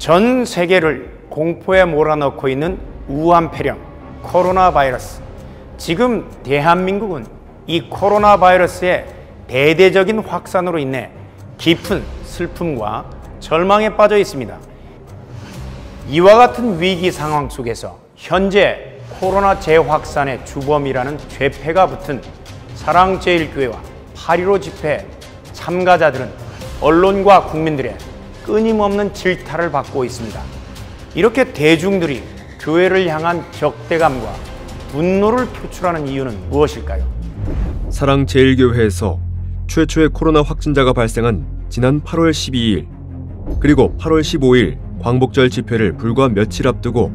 전 세계를 공포에 몰아넣고 있는 우한 폐렴, 코로나 바이러스. 지금 대한민국은 이 코로나 바이러스의 대대적인 확산으로 인해 깊은 슬픔과 절망에 빠져 있습니다. 이와 같은 위기 상황 속에서 현재 코로나 재확산의 주범이라는 죄패가 붙은 사랑제일교회와 8.15 집회 참가자들은 언론과 국민들의 끊임없는 질타를 받고 있습니다. 이렇게 대중들이 교회를 향한 적대감과 분노를 표출하는 이유는 무엇일까요? 사랑제일교회에서 최초의 코로나 확진자가 발생한 지난 8월 12일 그리고 8월 15일 광복절 집회를 불과 며칠 앞두고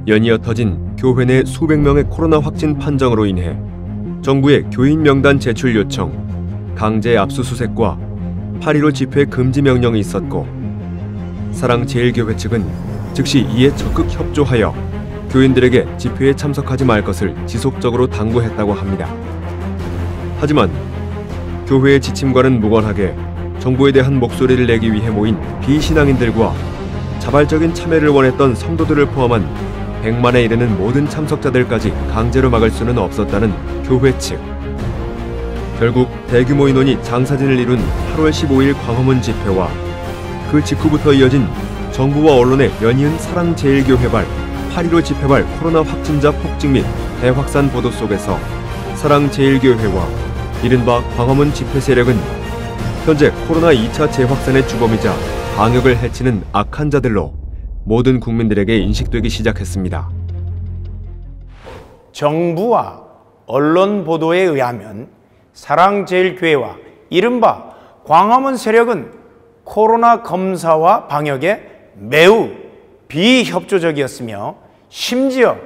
연이어 터진 교회 내 수백 명의 코로나 확진 판정으로 인해 정부의 교인 명단 제출 요청, 강제 압수수색과 8.15 집회 금지 명령이 있었고 사랑제일교회 측은 즉시 이에 적극 협조하여 교인들에게 집회에 참석하지 말 것을 지속적으로 당부했다고 합니다. 하지만 교회의 지침과는 무관하게 정부에 대한 목소리를 내기 위해 모인 비신앙인들과 자발적인 참여를 원했던 성도들을 포함한 100만에 이르는 모든 참석자들까지 강제로 막을 수는 없었다는 교회 측. 결국 대규모 인원이 장사진을 이룬 8월 15일 광화문 집회와 그 직후부터 이어진 정부와 언론의 연이은 사랑제일교회발 8.15 집회발 코로나 확진자 폭증 및 대확산 보도 속에서 사랑제일교회와 이른바 광화문 집회 세력은 현재 코로나 2차 재확산의 주범이자 방역을 해치는 악한 자들로 모든 국민들에게 인식되기 시작했습니다. 정부와 언론 보도에 의하면 사랑제일교회와 이른바 광화문 세력은 코로나 검사와 방역에 매우 비협조적이었으며 심지어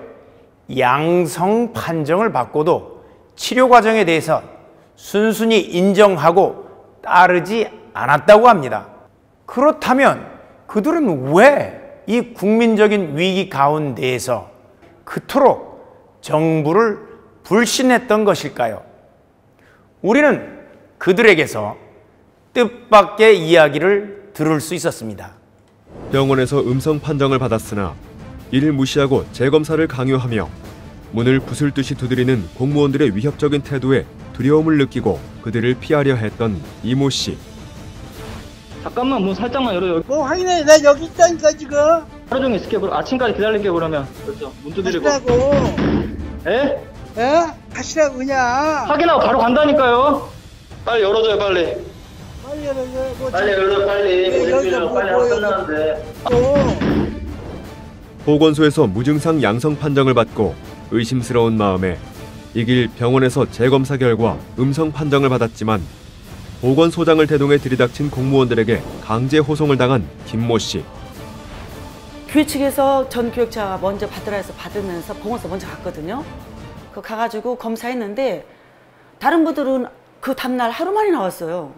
양성 판정을 받고도 치료 과정에 대해서 순순히 인정하고 따르지 않았다고 합니다. 그렇다면 그들은 왜 이 국민적인 위기 가운데에서 그토록 정부를 불신했던 것일까요? 우리는 그들에게서 뜻밖의 이야기를 들을 수 있었습니다. 병원에서 음성 판정을 받았으나 이를 무시하고 재검사를 강요하며 문을 부술 듯이 두드리는 공무원들의 위협적인 태도에 두려움을 느끼고 그들을 피하려 했던 이모 씨. 잠깐만 문 살짝만 열어요. 뭐 확인해. 나 여기 있다니까 지금. 하루 종일 있을게. 아침까지 기다릴게 그러면. 그렇죠. 문 두드리고. 하시라고. 에? 에? 하시라고 그냥. 확인하고 바로 간다니까요. 빨리 열어줘요 빨리. 빨리 열어줘. 뭐 빨리 열어 빨리. 여기가 우리 빨리 하고 끝나는데. 보건소에서 무증상 양성 판정을 받고 의심스러운 마음에 이 길 병원에서 재검사 결과 음성 판정을 받았지만 보건소장을 대동해 들이닥친 공무원들에게 강제 호송을 당한 김모 씨. 교회 측에서 전 교육자가 먼저 받으라 해서 받으면서 보건소 먼저 갔거든요. 그 가가지고 검사했는데 다른 분들은 그 다음날 하루 만에 나왔어요.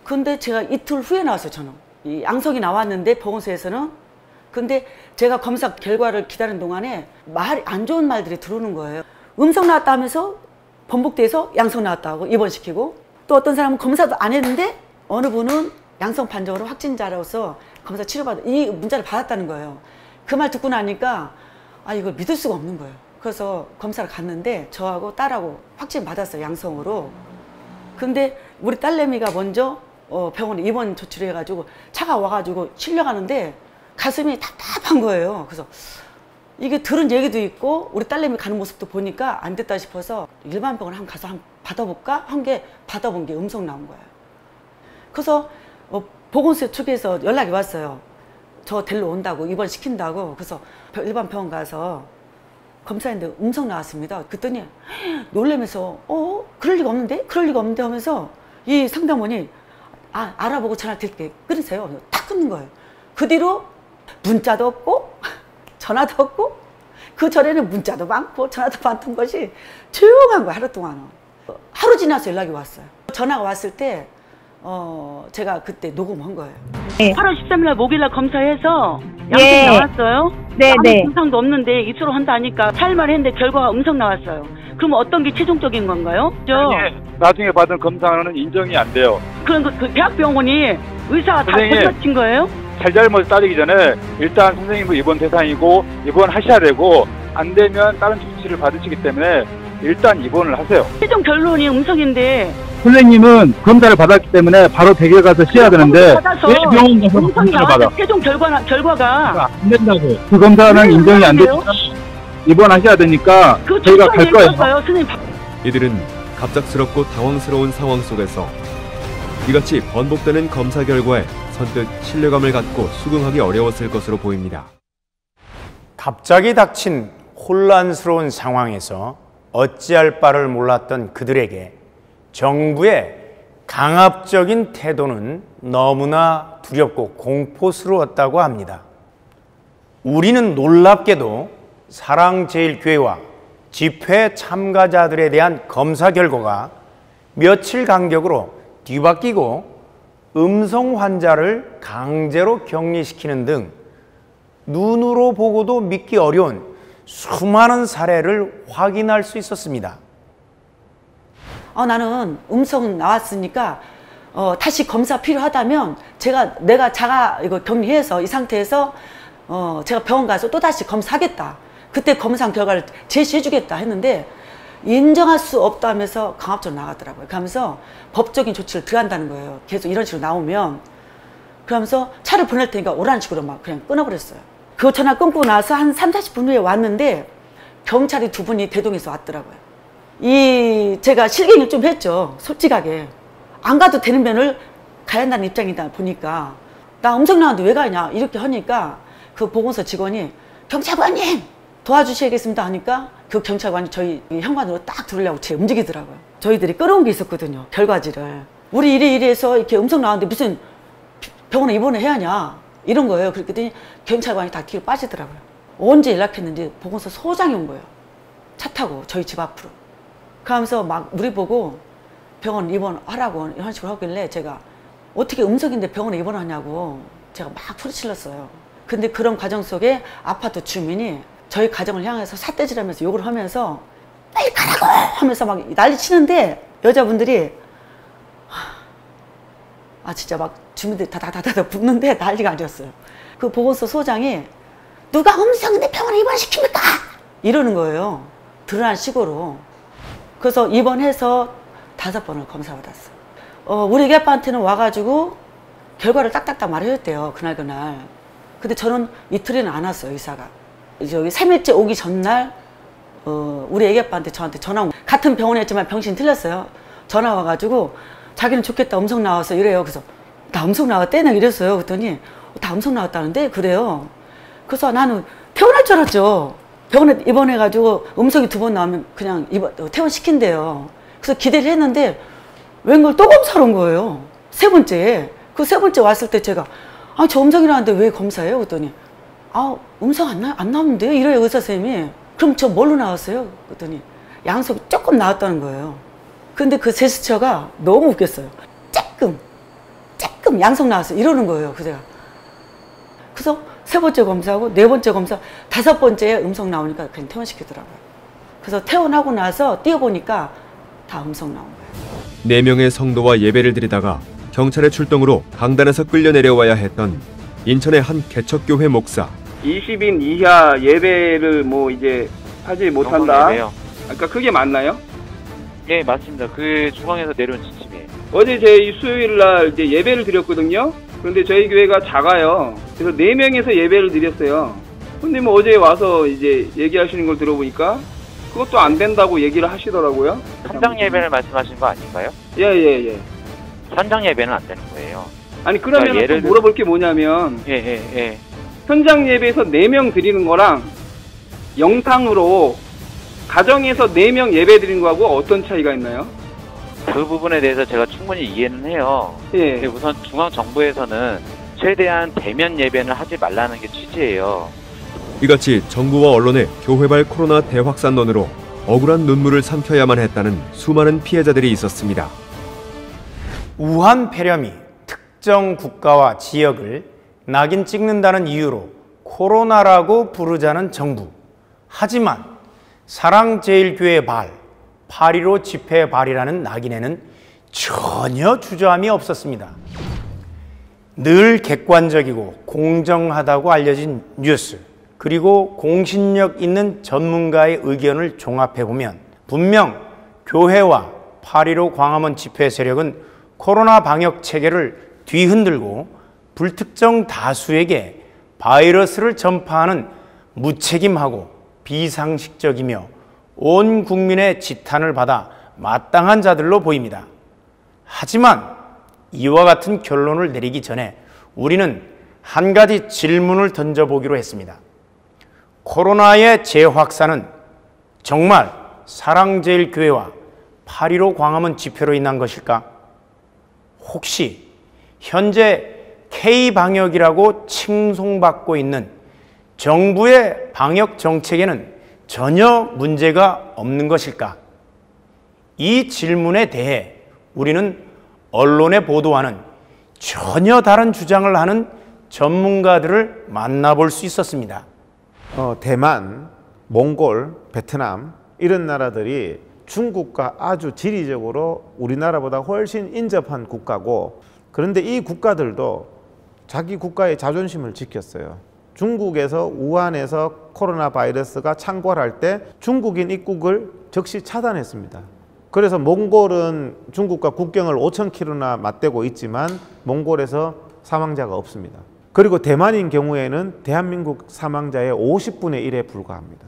근데 제가 이틀 후에 나왔어요. 저는 이 양성이 나왔는데 보건소에서는. 근데 제가 검사 결과를 기다리는 동안에 안 좋은 말들이 들어오는 거예요. 음성 나왔다 하면서 번복돼서 양성 나왔다고 입원시키고, 또 어떤 사람은 검사도 안 했는데 어느 분은 양성 판정으로 확진자로서 검사 치료받아 이 문자를 받았다는 거예요. 그 말 듣고 나니까 이걸 믿을 수가 없는 거예요. 그래서 검사를 갔는데 저하고 딸하고 확진 받았어요. 양성으로. 근데 우리 딸내미가 먼저 병원에 입원 조치해가지고 차가 와가지고 실려가는데 가슴이 답답한 거예요. 그래서 이게 들은 얘기도 있고 우리 딸내미 가는 모습도 보니까 안 됐다 싶어서 일반 병원 한번 가서 한번 받아볼까? 한 게 받아본 게 음성 나온 거예요. 그래서 보건소 측에서 연락이 왔어요. 저 데리러 온다고, 입원시킨다고. 그래서 일반 병원 가서 검사했는데 음성 나왔습니다. 그랬더니 놀라면서 그럴 리가 없는데? 그럴 리가 없는데 하면서 이 상담원이 알아보고 전화 드릴게 끊으세요. 딱 끊는 거예요. 그 뒤로 문자도 없고 전화도 없고, 그 전에는 문자도 많고 전화도 많던 것이 조용한 거예요. 하루 동안은. 하루 지나서 연락이 왔어요. 전화가 왔을 때 제가 그때 녹음한 거예요. 네. 8월 13일 날 목요일 날 검사해서 양성이 나왔어요. 네, 아무 네. 증상도 없는데 입소를 한다니까 4일만 했는데 결과가 음성 나왔어요. 그럼 어떤 게 최종적인 건가요? 나중에 받은 검사는 인정이 안 돼요. 그럼 그 대학병원이 의사가 다 거짓말친 거예요? 잘잘못 따지기 전에 일단 선생님은 입원 대상이고 입원하셔야 되고 안 되면 다른 조치를 받으시기 때문에 일단 입원을 하세요. 최종 결론이 음성인데 선생님은 검사를 받았기 때문에 바로 댁에 가서 쉬어야 되는데 왜 병원 가서 음성이 검사를 받아? 나왔는데 최종 결과가 안 된다고. 그 검사는 인정이 안 되니까 입원하셔야 되니까 그 저희가 갈 거예요. 선생님. 이들은 갑작스럽고 당황스러운 상황 속에서 이같이 번복되는 검사 결과에 선뜻 신뢰감을 갖고 수긍하기 어려웠을 것으로 보입니다. 갑자기 닥친 혼란스러운 상황에서 어찌할 바를 몰랐던 그들에게 정부의 강압적인 태도는 너무나 두렵고 공포스러웠다고 합니다. 우리는 놀랍게도 사랑제일교회와 집회 참가자들에 대한 검사 결과가 며칠 간격으로 뒤바뀌고 음성 환자를 강제로 격리시키는 등 눈으로 보고도 믿기 어려운 수많은 사례를 확인할 수 있었습니다. 나는 음성 나왔으니까 다시 검사 필요하다면 내가 자가 이거 격리해서 이 상태에서 제가 병원 가서 또 다시 검사하겠다. 그때 검사 결과를 제시해주겠다 했는데 인정할 수 없다면서 강압적으로 나가더라고요. 그러면서 법적인 조치를 들어간다는 거예요. 계속 이런 식으로 나오면. 그러면서 차를 보낼 테니까 오라는 식으로 막 그냥 끊어버렸어요. 그 전화 끊고 나서 한 30-40분 후에 왔는데 경찰이 2분이 대동해서 왔더라고요. 제가 실갱이를 좀 했죠. 솔직하게. 안 가도 되는 면을 가야 한다는 입장이다 보니까 나 음성 나왔는데 왜 가냐 이렇게 하니까 그 보건소 직원이 경찰관님 도와주셔야겠습니다 하니까 그 경찰관이 저희 현관으로 딱 들어오려고 움직이더라고요. 저희들이 끌어온 게 있었거든요. 결과지를. 우리 이래서 이렇게 음성 나왔는데 무슨 병원에 입원을 해야 하냐 이런 거예요. 그랬더니 경찰관이 다 뒤로 빠지더라고요. 언제 연락했는지 보건소 소장이 온 거예요. 차 타고 저희 집 앞으로. 그러면서 막 우리 보고 병원 입원하라고 이런 식으로 하길래 제가 어떻게 음성인데 병원에 입원하냐고 제가 막 소리질렀어요. 근데 그런 과정 속에 아파트 주민이 저희 가정을 향해서 삿대질하면서 욕을 하면서 빨리 가라고 하면서 막 난리 치는데 여자분들이 진짜 막 주민들이 다다다다 붙는데 난리가 아니었어요. 그 보건소 소장이 누가 음성인데 병원에 입원시킵니까? 이러는 거예요. 드러난 식으로. 그래서 입원해서 5번을 검사받았어요. 우리 애기 아빠한테는 와가지고 결과를 딱딱딱 말해줬대요. 그날. 근데 저는 이틀에는 안 왔어요, 의사가. 저기 3일째 오기 전날 우리 애기 아빠한테 저한테 전화 온 같은 병원이었지만 병실이 틀렸어요. 전화 와가지고 자기는 좋겠다 음성 나와서 이래요. 그래서 나 음성 나왔대? 나 이랬어요. 그랬더니 다 음성 나왔다는데 그래요. 그래서 나는 퇴원할 줄 알았죠. 병원에 입원해가지고 음성이 2번 나오면 그냥 퇴원시킨대요. 그래서 기대를 했는데 웬걸 또 검사를 온 거예요. 3번째. 그 3번째 왔을 때 제가 저 음성이 나왔는데 왜 검사해요? 그랬더니 음성 안 나오는데요? 이래요 의사 선생님이. 그럼 저 뭘로 나왔어요? 그랬더니 양성이 조금 나왔다는 거예요. 근데 그 제스처가 너무 웃겼어요. 조금 양성 나왔어요. 이러는 거예요. 그래서 3번째 검사하고 4번째 검사, 5번째에 음성 나오니까 그냥 퇴원시키더라고요. 그래서 퇴원하고 나서 뛰어보니까 다 음성 나온 거예요. 4명의 성도와 예배를 드리다가 경찰의 출동으로 강단에서 끌려 내려와야 했던 인천의 한 개척교회 목사. 20인 이하 예배를 이제 하지 못한다. 그러니까 그게 맞나요? 네, 맞습니다. 그 중앙에서 내려온 지침이에요. 어제 저희 수요일 날 이제 예배를 드렸거든요. 그런데 저희 교회가 작아요. 그래서 4명에서 예배를 드렸어요. 근데 어제 와서 이제 얘기하시는 걸 들어보니까 그것도 안 된다고 얘기를 하시더라고요. 현장 예배를 말씀하신 거 아닌가요? 예. 현장 예배는 안 되는 거예요. 아니 그러면 그러니까 또 물어볼 게 뭐냐면 예. 현장 예배에서 4명 드리는 거랑 영상으로 가정에서 4명 예배 드리는 거하고 어떤 차이가 있나요? 그 부분에 대해서 제가 충분히 이해는 해요. 예. 우선 중앙정부에서는 최대한 대면 예배는 하지 말라는 게 취지예요. 이같이 정부와 언론의 교회발 코로나 대확산론으로 억울한 눈물을 삼켜야만 했다는 수많은 피해자들이 있었습니다. 우한 폐렴이 특정 국가와 지역을 낙인 찍는다는 이유로 코로나라고 부르자는 정부. 하지만 사랑제일교회 발, 8.15 집회 발이라는 낙인에는 전혀 주저함이 없었습니다. 늘 객관적이고 공정하다고 알려진 뉴스, 그리고 공신력 있는 전문가의 의견을 종합해보면 분명 교회와 8.15 광화문 집회 세력은 코로나 방역 체계를 뒤흔들고 불특정 다수에게 바이러스를 전파하는 무책임하고 비상식적이며 온 국민의 지탄을 받아 마땅한 자들로 보입니다. 하지만 이와 같은 결론을 내리기 전에 우리는 한 가지 질문을 던져보기로 했습니다. 코로나의 재확산은 정말 사랑제일교회와 8.15 광화문 집회로 인한 것일까? 혹시 현재 K방역이라고 칭송받고 있는 정부의 방역 정책에는 전혀 문제가 없는 것일까? 이 질문에 대해 우리는 언론의 보도와는 전혀 다른 주장을 하는 전문가들을 만나볼 수 있었습니다. 대만, 몽골, 베트남 이런 나라들이 중국과 아주 지리적으로 우리나라보다 훨씬 인접한 국가고, 그런데 이 국가들도 자기 국가의 자존심을 지켰어요. 중국에서 우한에서 코로나 바이러스가 창궐할 때 중국인 입국을 즉시 차단했습니다. 그래서 몽골은 중국과 국경을 5,000km나 맞대고 있지만 몽골에서 사망자가 없습니다. 그리고 대만인 경우에는 대한민국 사망자의 50분의 1에 불과합니다.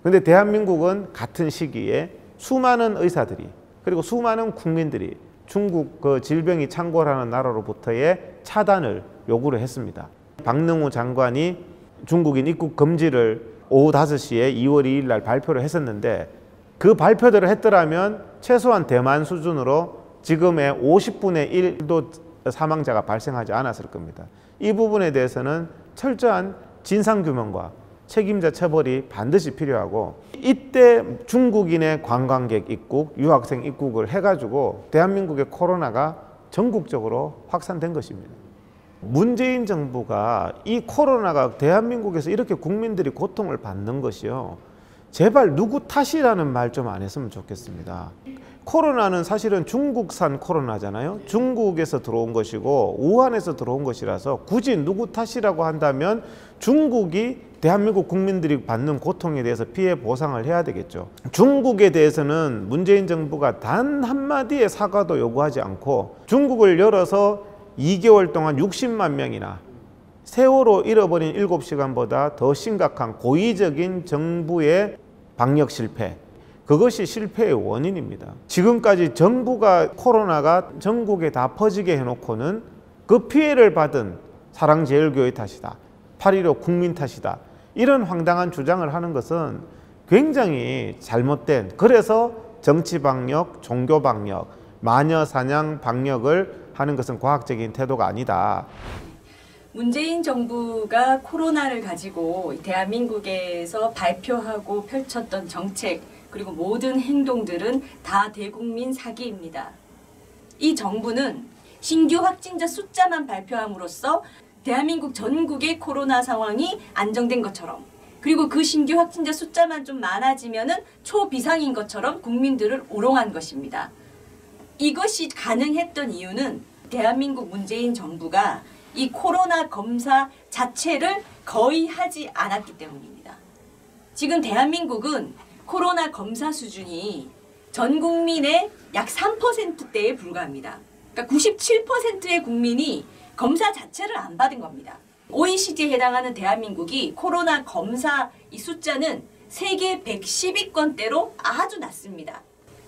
그런데 대한민국은 같은 시기에 수많은 의사들이, 그리고 수많은 국민들이 중국 그 질병이 창궐하는 나라로부터의 차단을 요구를 했습니다. 박능우 장관이 중국인 입국 금지를 오후 5시에 2월 2일 날 발표를 했었는데, 그 발표대로 했더라면 최소한 대만 수준으로 지금의 50분의 1도 사망자가 발생하지 않았을 겁니다. 이 부분에 대해서는 철저한 진상규명과 책임자 처벌이 반드시 필요하고, 이때 중국인의 관광객 입국, 유학생 입국을 해가지고 대한민국의 코로나가 전국적으로 확산된 것입니다. 문재인 정부가 이 코로나가 대한민국에서 이렇게 국민들이 고통을 받는 것이요, 제발 누구 탓이라는 말 좀 안 했으면 좋겠습니다. 코로나는 사실은 중국산 코로나잖아요. 중국에서 들어온 것이고 우한에서 들어온 것이라서 굳이 누구 탓이라고 한다면 중국이 대한민국 국민들이 받는 고통에 대해서 피해 보상을 해야 되겠죠. 중국에 대해서는 문재인 정부가 단 한마디의 사과도 요구하지 않고 중국을 열어서 2개월 동안 60만 명이나 세월호 잃어버린 7시간보다 더 심각한 고의적인 정부의 방역 실패, 그것이 실패의 원인입니다. 지금까지 정부가 코로나가 전국에 다 퍼지게 해놓고는 그 피해를 받은 사랑제일교회 탓이다, 8.15 국민 탓이다, 이런 황당한 주장을 하는 것은 굉장히 잘못된, 그래서 정치 방역, 종교 방역, 마녀 사냥 방역을 하는 것은 과학적인 태도가 아니다. 문재인 정부가 코로나를 가지고 대한민국에서 발표하고 펼쳤던 정책, 그리고 모든 행동들은 다 대국민 사기입니다. 이 정부는 신규 확진자 숫자만 발표함으로써 대한민국 전국의 코로나 상황이 안정된 것처럼, 그리고 그 신규 확진자 숫자만 좀 많아지면은 초비상인 것처럼 국민들을 우롱한 것입니다. 이것이 가능했던 이유는 대한민국 문재인 정부가 이 코로나 검사 자체를 거의 하지 않았기 때문입니다. 지금 대한민국은 코로나 검사 수준이 전 국민의 약 3%대에 불과합니다. 그러니까 97%의 국민이 검사 자체를 안 받은 겁니다. OECD에 해당하는 대한민국이 코로나 검사 이 숫자는 세계 110위권대로 아주 낮습니다.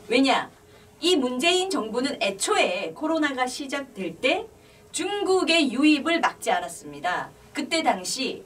왜냐? 이 문재인 정부는 애초에 코로나가 시작될 때 중국의 유입을 막지 않았습니다. 그때 당시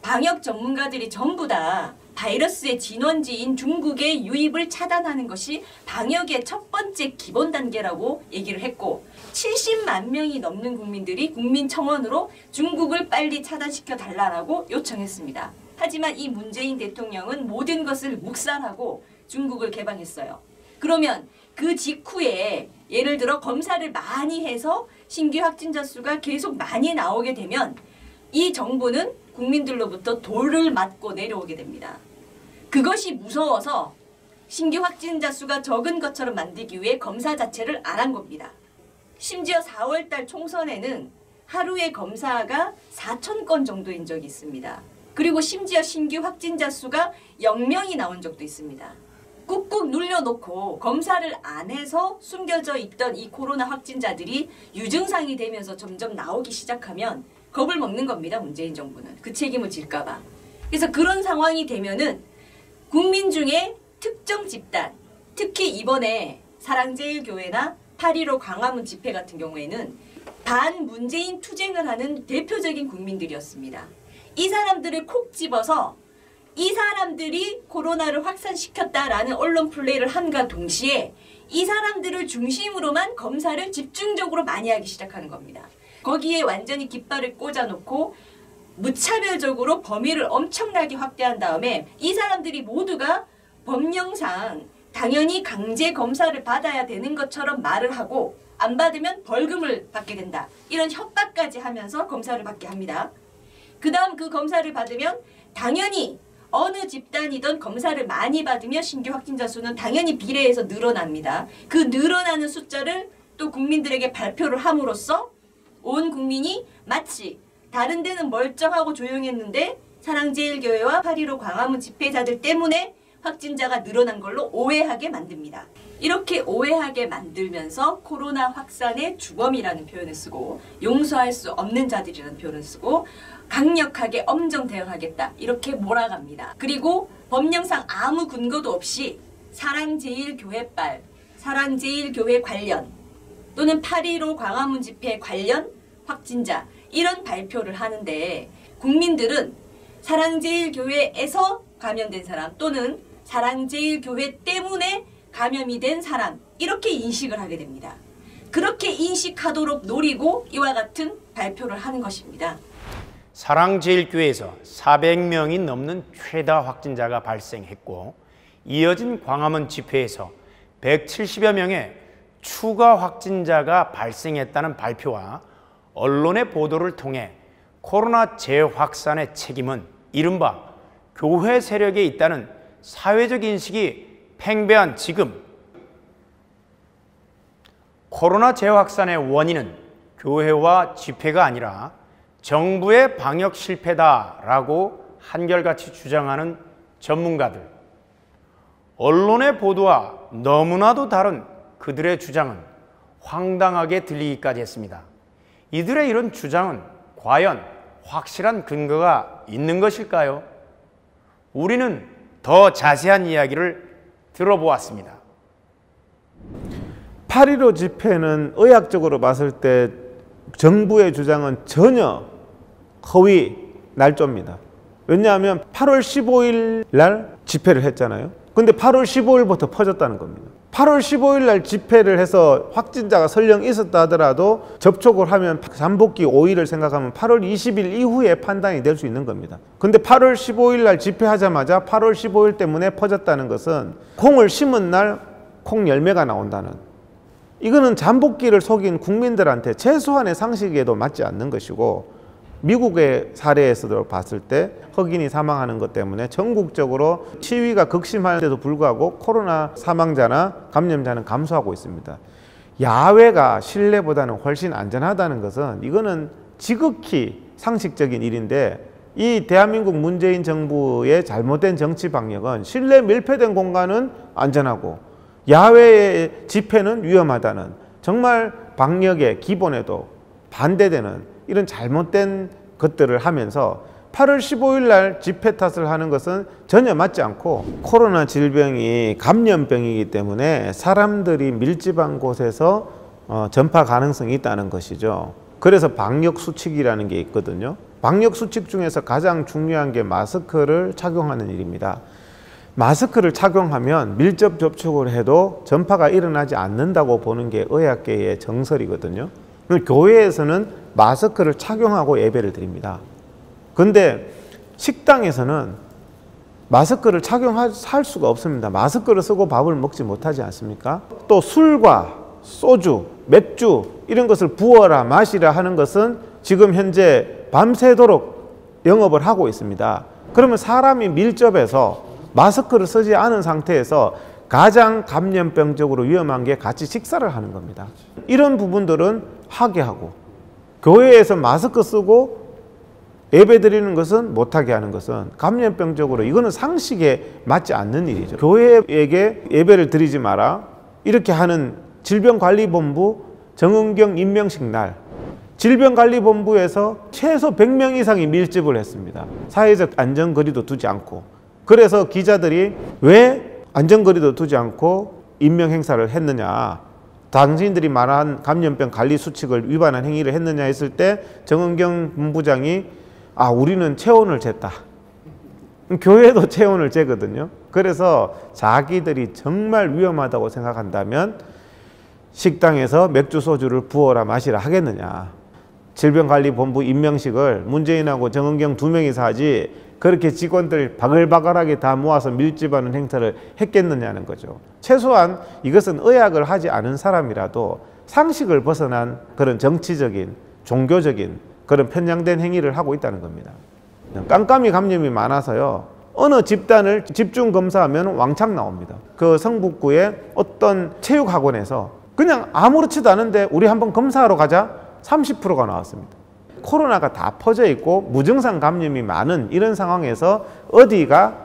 방역 전문가들이 전부 다 바이러스의 진원지인 중국의 유입을 차단하는 것이 방역의 첫 번째 기본 단계라고 얘기를 했고, 70만 명이 넘는 국민들이 국민청원으로 중국을 빨리 차단시켜 달라고 요청했습니다. 하지만 이 문재인 대통령은 모든 것을 묵살하고 중국을 개방했어요. 그러면 그 직후에 예를 들어 검사를 많이 해서 신규 확진자 수가 계속 많이 나오게 되면 이 정부는 국민들로부터 돌을 맞고 내려오게 됩니다. 그것이 무서워서 신규 확진자 수가 적은 것처럼 만들기 위해 검사 자체를 안 한 겁니다. 심지어 4월달 총선에는 하루에 검사가 4,000건 정도인 적이 있습니다. 그리고 심지어 신규 확진자 수가 0명이 나온 적도 있습니다. 꾹꾹 눌려놓고 검사를 안 해서 숨겨져 있던 이 코로나 확진자들이 유증상이 되면서 점점 나오기 시작하면 겁을 먹는 겁니다. 문재인 정부는. 그 책임을 질까 봐. 그래서 그런 상황이 되면은 국민 중에 특정 집단, 특히 이번에 사랑제일교회나 8.15 광화문 집회 같은 경우에는 반문재인 투쟁을 하는 대표적인 국민들이었습니다. 이 사람들을 콕 집어서 이 사람들이 코로나를 확산시켰다라는 언론 플레이를 한과 동시에 이 사람들을 중심으로만 검사를 집중적으로 많이 하기 시작하는 겁니다. 거기에 완전히 깃발을 꽂아놓고 무차별적으로 범위를 엄청나게 확대한 다음에 이 사람들이 모두가 법령상 당연히 강제 검사를 받아야 되는 것처럼 말을 하고 안 받으면 벌금을 받게 된다. 이런 협박까지 하면서 검사를 받게 합니다. 그 다음 그 검사를 받으면 당연히 어느 집단이든 검사를 많이 받으면 신규 확진자 수는 당연히 비례해서 늘어납니다. 그 늘어나는 숫자를 또 국민들에게 발표를 함으로써 온 국민이 마치 다른 데는 멀쩡하고 조용했는데 사랑제일교회와 8.15 광화문 집회자들 때문에 확진자가 늘어난 걸로 오해하게 만듭니다. 이렇게 오해하게 만들면서 코로나 확산의 주범이라는 표현을 쓰고 용서할 수 없는 자들이라는 표현을 쓰고 강력하게 엄정 대응하겠다 이렇게 몰아갑니다. 그리고 법령상 아무 근거도 없이 사랑제일교회빨, 사랑제일교회 관련 또는 8.15 광화문 집회 관련 확진자 이런 발표를 하는데 국민들은 사랑제일교회에서 감염된 사람 또는 사랑제일교회 때문에 감염이 된 사람 이렇게 인식을 하게 됩니다. 그렇게 인식하도록 노리고 이와 같은 발표를 하는 것입니다. 사랑제일교회에서 400명이 넘는 최다 확진자가 발생했고 이어진 광화문 집회에서 170여 명의 추가 확진자가 발생했다는 발표와 언론의 보도를 통해 코로나 재확산의 책임은 이른바 교회 세력에 있다는 사회적 인식이 팽배한 지금 코로나 재확산의 원인은 교회와 집회가 아니라 정부의 방역 실패다라고 한결같이 주장하는 전문가들, 언론의 보도와 너무나도 다른 그들의 주장은 황당하게 들리기까지 했습니다. 이들의 이런 주장은 과연 확실한 근거가 있는 것일까요? 우리는 더 자세한 이야기를 들어보았습니다. 8.15 집회는 의학적으로 봤을 때 정부의 주장은 전혀 허위 날조입니다. 왜냐하면 8월 15일 날 집회를 했잖아요. 근데 8월 15일부터 퍼졌다는 겁니다. 8월 15일 날 집회를 해서 확진자가 설령 있었다 하더라도 접촉을 하면 잠복기 5일을 생각하면 8월 20일 이후에 판단이 될 수 있는 겁니다. 근데 8월 15일 날 집회하자마자 8월 15일 때문에 퍼졌다는 것은 콩을 심은 날 콩 열매가 나온다는, 이거는 잠복기를 속인 국민들한테 최소한의 상식에도 맞지 않는 것이고, 미국의 사례에서도 봤을 때 흑인이 사망하는 것 때문에 전국적으로 시위가 극심한데도 불구하고 코로나 사망자나 감염자는 감소하고 있습니다. 야외가 실내보다는 훨씬 안전하다는 것은 이거는 지극히 상식적인 일인데, 이 대한민국 문재인 정부의 잘못된 정치 방역은 실내 밀폐된 공간은 안전하고 야외의 집회는 위험하다는, 정말 방역의 기본에도 반대되는 이런 잘못된 것들을 하면서 8월 15일 날 집회 탓을 하는 것은 전혀 맞지 않고, 코로나 질병이 감염병이기 때문에 사람들이 밀집한 곳에서 전파 가능성이 있다는 것이죠. 그래서 방역 수칙이라는 게 있거든요. 방역 수칙 중에서 가장 중요한 게 마스크를 착용하는 일입니다. 마스크를 착용하면 밀접 접촉을 해도 전파가 일어나지 않는다고 보는 게 의학계의 정설이거든요. 교회에서는 마스크를 착용하고 예배를 드립니다. 근데 식당에서는 마스크를 착용할 수가 없습니다. 마스크를 쓰고 밥을 먹지 못하지 않습니까? 또 술과 소주, 맥주 이런 것을 부어라 마시라 하는 것은 지금 현재 밤새도록 영업을 하고 있습니다. 그러면 사람이 밀접해서 마스크를 쓰지 않은 상태에서 가장 감염병적으로 위험한 게 같이 식사를 하는 겁니다. 이런 부분들은 하게 하고, 교회에서 마스크 쓰고 예배 드리는 것은 못하게 하는 것은 감염병적으로 이거는 상식에 맞지 않는 일이죠. 교회에게 예배를 드리지 마라 이렇게 하는 질병관리본부 정은경 임명식 날 질병관리본부에서 최소 100명 이상이 밀집을 했습니다. 사회적 안전거리도 두지 않고. 그래서 기자들이 왜 안전거리도 두지 않고 임명 행사를 했느냐, 당신들이 말한 감염병 관리 수칙을 위반한 행위를 했느냐 했을 때 정은경 본부장이 우리는 체온을 쟀다. 교회도 체온을 재거든요. 그래서 자기들이 정말 위험하다고 생각한다면 식당에서 맥주 소주를 부어라 마시라 하겠느냐. 질병관리본부 임명식을 문재인하고 정은경 두 명이서 하지 그렇게 직원들 바글바글하게 다 모아서 밀집하는 행사를 했겠느냐는 거죠. 최소한 이것은 의학을 하지 않은 사람이라도 상식을 벗어난 그런 정치적인 종교적인 그런 편향된 행위를 하고 있다는 겁니다. 깜깜이 감염이 많아서요. 어느 집단을 집중 검사하면 왕창 나옵니다. 그 성북구의 어떤 체육학원에서 그냥 아무렇지도 않은데 우리 한번 검사하러 가자 30%가 나왔습니다. 코로나가 다 퍼져 있고 무증상 감염이 많은 이런 상황에서 어디가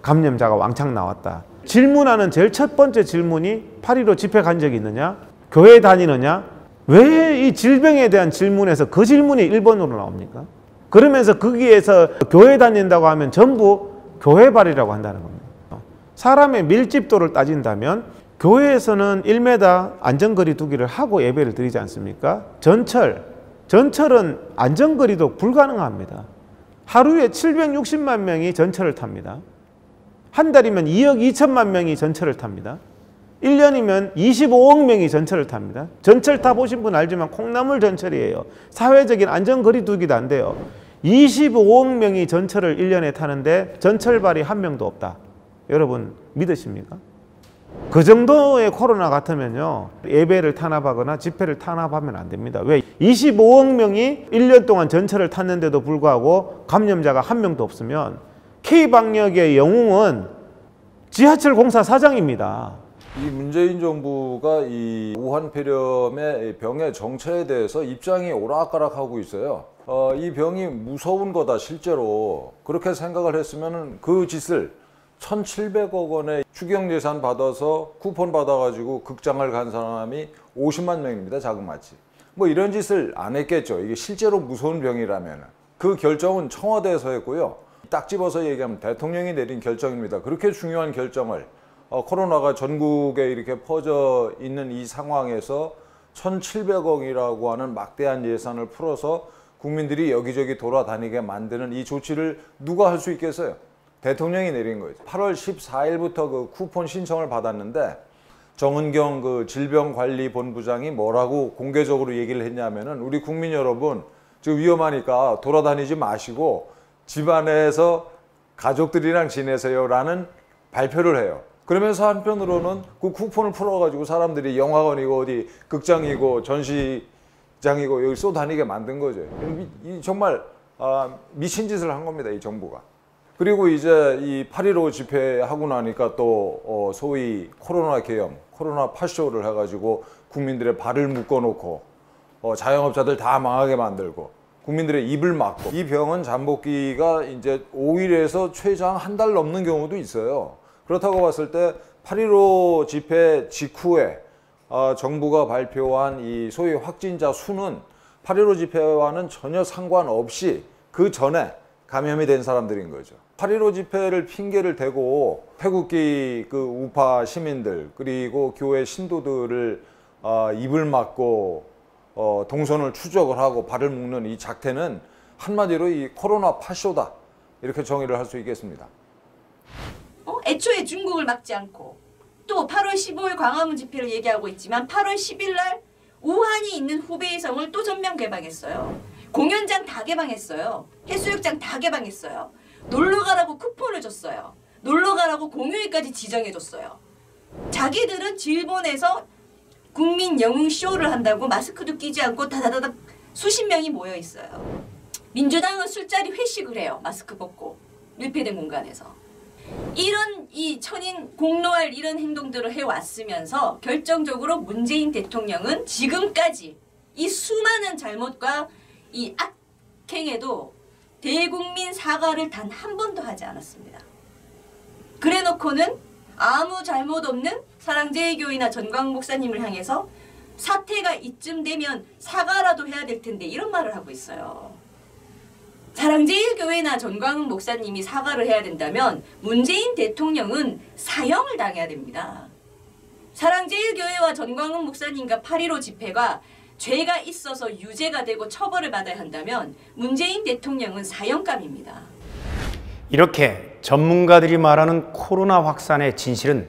감염자가 왕창 나왔다. 질문하는 제일 첫 번째 질문이 8.15 집회 간 적이 있느냐? 교회 다니느냐? 왜 이 질병에 대한 질문에서 그 질문이 1번으로 나옵니까? 그러면서 거기에서 교회 다닌다고 하면 전부 교회발이라고 한다는 겁니다. 사람의 밀집도를 따진다면 교회에서는 1m 안전거리 두기를 하고 예배를 드리지 않습니까? 전철은 안전거리도 불가능합니다. 하루에 760만 명이 전철을 탑니다. 한 달이면 2억 2천만 명이 전철을 탑니다. 1년이면 25억 명이 전철을 탑니다. 전철 타보신 분 알지만 콩나물 전철이에요. 사회적인 안전거리 두기도 안 돼요. 25억 명이 전철을 1년에 타는데 전철발이 한 명도 없다. 여러분 믿으십니까? 그 정도의 코로나 같으면요, 예배를 탄압하거나 집회를 탄압하면 안 됩니다. 왜? 25억 명이 1년 동안 전철을 탔는데도 불구하고 감염자가 한 명도 없으면 K방역의 영웅은 지하철 공사 사장입니다. 이 문재인 정부가 이 우한 폐렴의 병의 정체에 대해서 입장이 오락가락하고 있어요. 이 병이 무서운 거다 실제로 그렇게 생각을 했으면 그 짓을 1,700억 원의 추경예산 받아서 쿠폰 받아가지고 극장을 간 사람이 50만 명입니다. 자그마치. 이런 짓을 안 했겠죠. 이게 실제로 무서운 병이라면. 그 결정은 청와대에서 했고요. 딱 집어서 얘기하면 대통령이 내린 결정입니다. 그렇게 중요한 결정을 코로나가 전국에 이렇게 퍼져 있는 이 상황에서 1,700억이라고 하는 막대한 예산을 풀어서 국민들이 여기저기 돌아다니게 만드는 이 조치를 누가 할 수 있겠어요? 대통령이 내린 거죠. 8월 14일부터 그 쿠폰 신청을 받았는데 정은경 그 질병관리본부장이 뭐라고 공개적으로 얘기를 했냐면은 우리 국민 여러분 지금 위험하니까 돌아다니지 마시고 집안에서 가족들이랑 지내세요라는 발표를 해요. 그러면서 한편으로는 그 쿠폰을 풀어가지고 사람들이 영화관이고 어디 극장이고 전시장이고 여기 쏘다니게 만든 거죠. 정말 미친 짓을 한 겁니다, 이 정부가. 그리고 이제 이 8.15 집회하고 나니까 또 소위 코로나 계엄, 코로나 파쇼를 해가지고 국민들의 발을 묶어놓고 자영업자들 다 망하게 만들고 국민들의 입을 막고 이 병은 잠복기가 이제 5일에서 최장 한 달 넘는 경우도 있어요. 그렇다고 봤을 때 8.15 집회 직후에 정부가 발표한 이 소위 확진자 수는 8.15 집회와는 전혀 상관없이 그 전에 감염이 된 사람들인 거죠. 8.15 집회를 핑계를 대고 태극기 그 우파 시민들 그리고 교회 신도들을 입을 막고 동선을 추적을 하고 발을 묶는 이 작태는 한마디로 이 코로나 파쇼다 이렇게 정의를 할 수 있겠습니다. 애초에 중국을 막지 않고 또 8월 15일 광화문 집회를 얘기하고 있지만 8월 10일 날 우한이 있는 후베이 성을 또 전면 개방했어요. 공연장 다 개방했어요. 해수욕장 다 개방했어요. 놀러 가라고 쿠폰을 줬어요. 놀러 가라고 공휴일까지 지정해줬어요. 자기들은 일본에서 국민 영웅 쇼를 한다고 마스크도 끼지 않고 다다다닥 수십 명이 모여 있어요. 민주당은 술자리 회식을 해요. 마스크 벗고 밀폐된 공간에서. 이런 이 천인 공로할 이런 행동들을 해왔으면서 결정적으로 문재인 대통령은 지금까지 이 수많은 잘못과 이 악행에도 대국민 사과를 단 한 번도 하지 않았습니다. 그래놓고는 아무 잘못 없는 사랑제일교회나 전광훈 목사님을 향해서 사태가 이쯤 되면 사과라도 해야 될 텐데 이런 말을 하고 있어요. 사랑제일교회나 전광훈 목사님이 사과를 해야 된다면 문재인 대통령은 사형을 당해야 됩니다. 사랑제일교회와 전광훈 목사님과 8.15 집회가 죄가 있어서 유죄가 되고 처벌을 받아야 한다면 문재인 대통령은 사형감입니다. 이렇게 전문가들이 말하는 코로나 확산의 진실은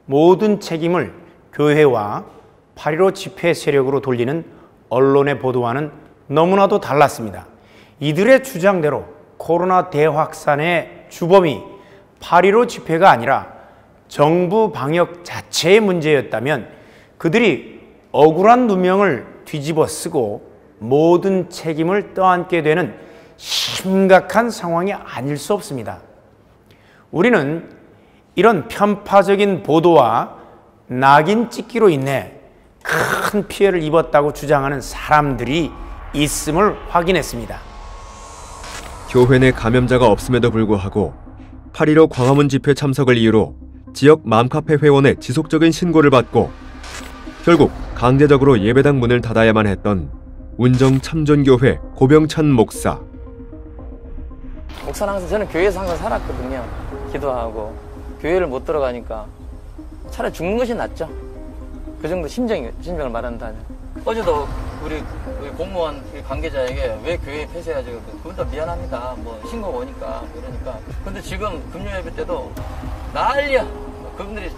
모든 책임을 교회와 8.15 집회 세력으로 돌리는 언론의 보도와는 너무나도 달랐습니다. 이들의 주장대로 코로나 대확산의 주범이 8.15 집회가 아니라 정부 방역 자체의 문제였다면 그들이 억울한 누명을 뒤집어 쓰고 모든 책임을 떠안게 되는 심각한 상황이 아닐 수 없습니다. 우리는 이런 편파적인 보도와 낙인 찍기로 인해 큰 피해를 입었다고 주장하는 사람들이 있음을 확인했습니다. 교회 내 감염자가 없음에도 불구하고 8.15 광화문 집회 참석을 이유로 지역 맘카페 회원의 지속적인 신고를 받고 결국 강제적으로 예배당 문을 닫아야만 했던 운정참존교회 고병찬 목사. 목사는 항상 저는 교회에서 항상 살았거든요. 기도하고 교회를 못 들어가니까 차라리 죽는 것이 낫죠. 그 정도 심정을 말한다면. 어제도 우리 공무원 관계자에게 왜 교회 폐쇄하지? 그건 다 미안합니다. 뭐 신고가 오니까 그러니까. 근데 지금 금요예배 때도 난리야. 그분들이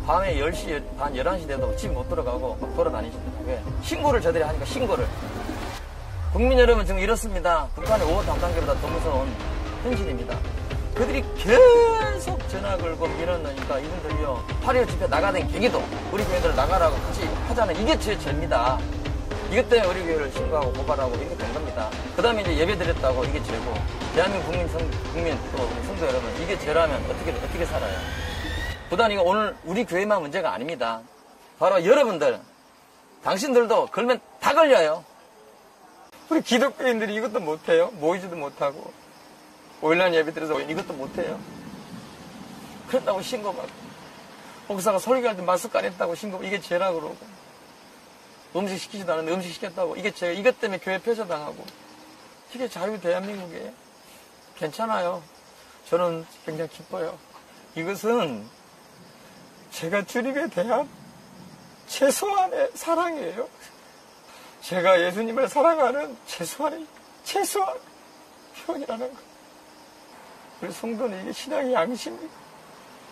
밤에 10시 반 11시 돼도 집 못 들어가고 막 돌아다니시더라고요. 왜? 신고를 저들이 하니까 신고를. 국민 여러분 지금 이렇습니다. 북한의 5호 담당기보다 더 무서운 현실입니다. 그들이 계속 전화 걸고 밀어넣으니까 이분들이요 8.15 집회 나가던 계기도 우리 교회들 나가라고 같이 하자는 이게 제 죄입니다. 이것 때문에 우리 교회를 신고하고 고발하고 이렇게 된 겁니다. 그 다음에 이제 예배 드렸다고 이게 죄고 대한민국 국민 또 우리 성도 여러분 이게 죄라면 어떻게 살아요? 부단 이거 오늘 우리 교회만 문제가 아닙니다. 바로 여러분들 당신들도 걸면 다 걸려요. 우리 기독교인들이 이것도 못해요. 모이지도 못하고 5.18 예배 드려서 이것도 못해요. 그런다고 신고받고 목사가 설교할 때 마스크 안 했다고 신고 이게 죄라고 그러고 음식 시키지도 않았는데 음식 시켰다고 이게 죄. 이것 때문에 교회 폐쇄당하고 이게 자유 대한민국이에요. 괜찮아요. 저는 굉장히 기뻐요. 이것은 제가 주님에 대한 최소한의 사랑이에요. 제가 예수님을 사랑하는 최소한 표현이라는 거. 우리 성도는 이게 신앙의 양심이고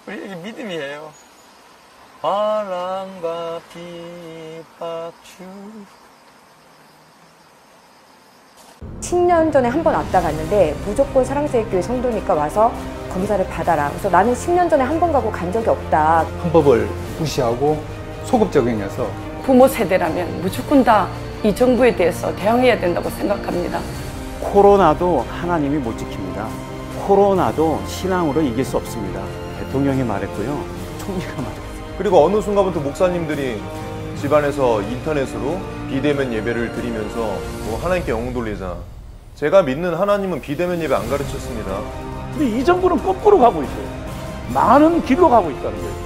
우리 이게 믿음이에요. 바람과 빗박추 10년 전에 한 번 왔다 갔는데 무조건 사랑제일교회 성도니까 와서 검사를 받아라. 그래서 나는 10년 전에 한 번 가고 간 적이 없다. 헌법을 무시하고 소급 적용해서 부모 세대라면 무조건 다 이 정부에 대해서 대응해야 된다고 생각합니다. 코로나도 하나님이 못 지킵니다. 코로나도 신앙으로 이길 수 없습니다. 대통령이 말했고요. 총리가 말했어요. 그리고 어느 순간부터 목사님들이 집안에서 인터넷으로 비대면 예배를 드리면서 뭐 하나님께 영웅 돌리자. 제가 믿는 하나님은 비대면 예배 안 가르쳤습니다. 근데 이 정부는 거꾸로 가고 있어요. 많은 길로 가고 있다는 거예요.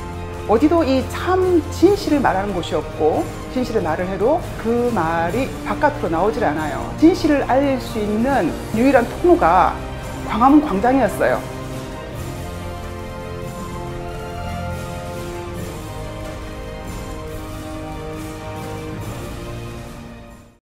어디도 이 참 진실을 말하는 곳이 없고 진실을 말을 해도 그 말이 바깥으로 나오질 않아요. 진실을 알 수 있는 유일한 통로가 광화문 광장이었어요.